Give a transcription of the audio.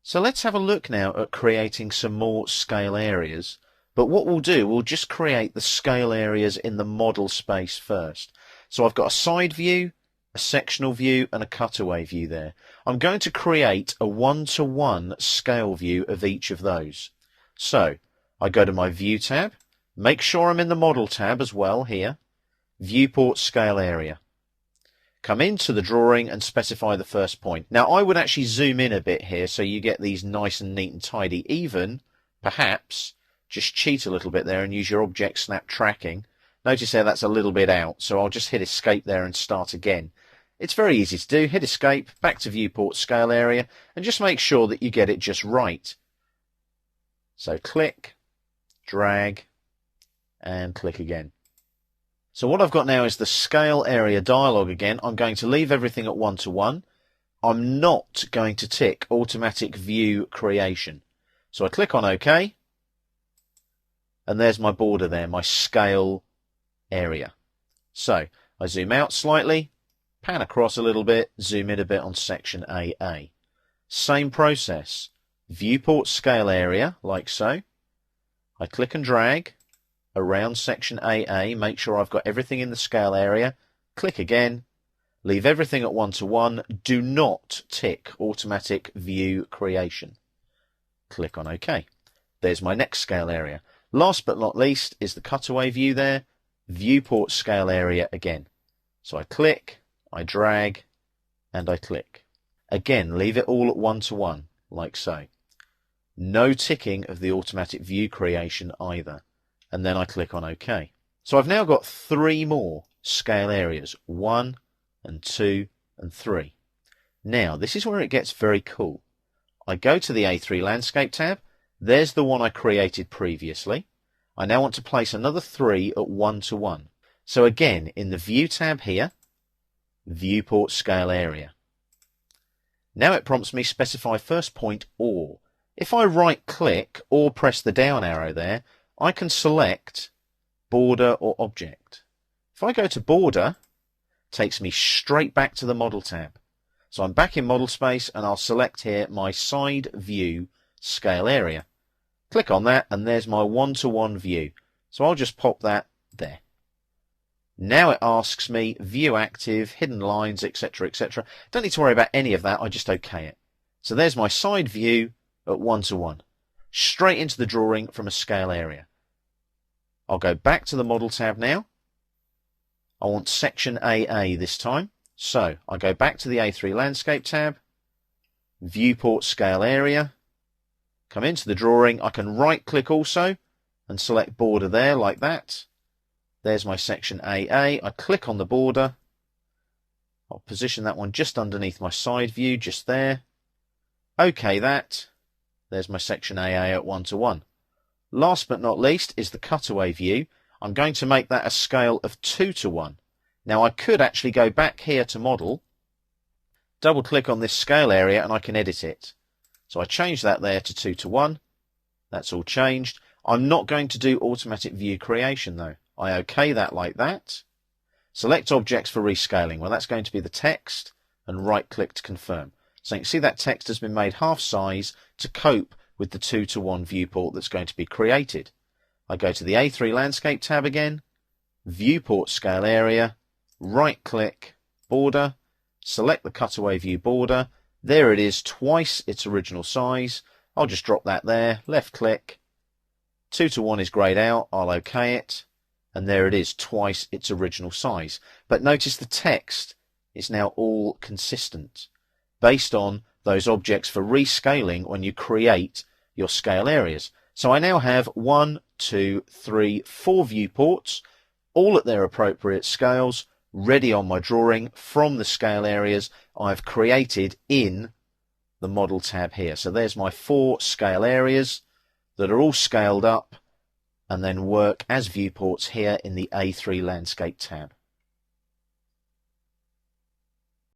So let's have a look now at creating some more scale areas. But what we'll do, we'll just create the scale areas in the model space first. So I've got a side view, a sectional view and a cutaway view there. I'm going to create a one-to-one scale view of each of those. So I go to my View tab, make sure I'm in the Model tab as well here, Viewport Scale Area. Come into the drawing and specify the first point. Now I would actually zoom in a bit here so you get these nice and neat and tidy. Even, perhaps, just cheat a little bit there and use your object snap tracking. Notice there that's a little bit out, so I'll just hit escape there and start again. It's very easy to do. Hit escape, back to Viewport Scale Area, and just make sure that you get it just right. So click, drag, and click again. So what I've got now is the scale area dialog again. I'm going to leave everything at 1-to-1. I'm not going to tick automatic view creation. So I click on OK, and there's my border there, my scale area. So I zoom out slightly, pan across a little bit, zoom in a bit on section AA. Same process. Viewport scale area, like so. I click and drag around section AA, make sure I've got everything in the scale area. Click again, leave everything at 1-to-1. Do not tick automatic view creation. Click on OK. There's my next scale area. Last but not least is the cutaway view there. Viewport scale area again. So I click, I drag, and I click. Again, leave it all at 1-to-1, like so. No ticking of the automatic view creation either. And then I click on OK. So I've now got 3 more scale areas, 1 and 2 and 3. Now, this is where it gets very cool. I go to the A3 Landscape tab. There's the one I created previously. I now want to place another 3 at 1-to-1. So again, in the View tab here, Viewport Scale Area. Now it prompts me specify first point or. If I right click or press the down arrow there, I can select border or object. If I go to border, it takes me straight back to the model tab. So I'm back in model space and I'll select here my side view scale area. Click on that and there's my 1-to-1 view. So I'll just pop that there. Now it asks me view active, hidden lines, etc, etc. Don't need to worry about any of that, I just OK it. So there's my side view at 1-to-1. Straight into the drawing from a scale area. I'll go back to the model tab now. I want section AA this time. So I go back to the A3 Landscape tab, Viewport Scale Area, come into the drawing. I can right click also and select border there like that. There's my section AA. I click on the border. I'll position that one just underneath my side view, just there. OK that. There's my section AA at 1-to-1. Last but not least is the cutaway view. I'm going to make that a scale of 2-to-1. Now I could actually go back here to model, double click on this scale area and I can edit it. So I change that there to 2-to-1. That's all changed. I'm not going to do automatic view creation though. I OK that like that. Select objects for rescaling. Well, that's going to be the text and right click to confirm. So you can see that text has been made half size to cope with the 2-to-1 viewport that's going to be created. I go to the A3 Landscape tab again, Viewport Scale Area, right click, border, select the cutaway view border. There it is, twice its original size. I'll just drop that there, left click. 2-to-1 is grayed out, I'll OK it. And there it is, twice its original size. But notice the text is now all consistent, based on those objects for rescaling when you create your scale areas. So I now have 1, 2, 3, 4 viewports, all at their appropriate scales, ready on my drawing from the scale areas I've created in the model tab here. So there's my 4 scale areas that are all scaled up and then work as viewports here in the A3 Landscape tab.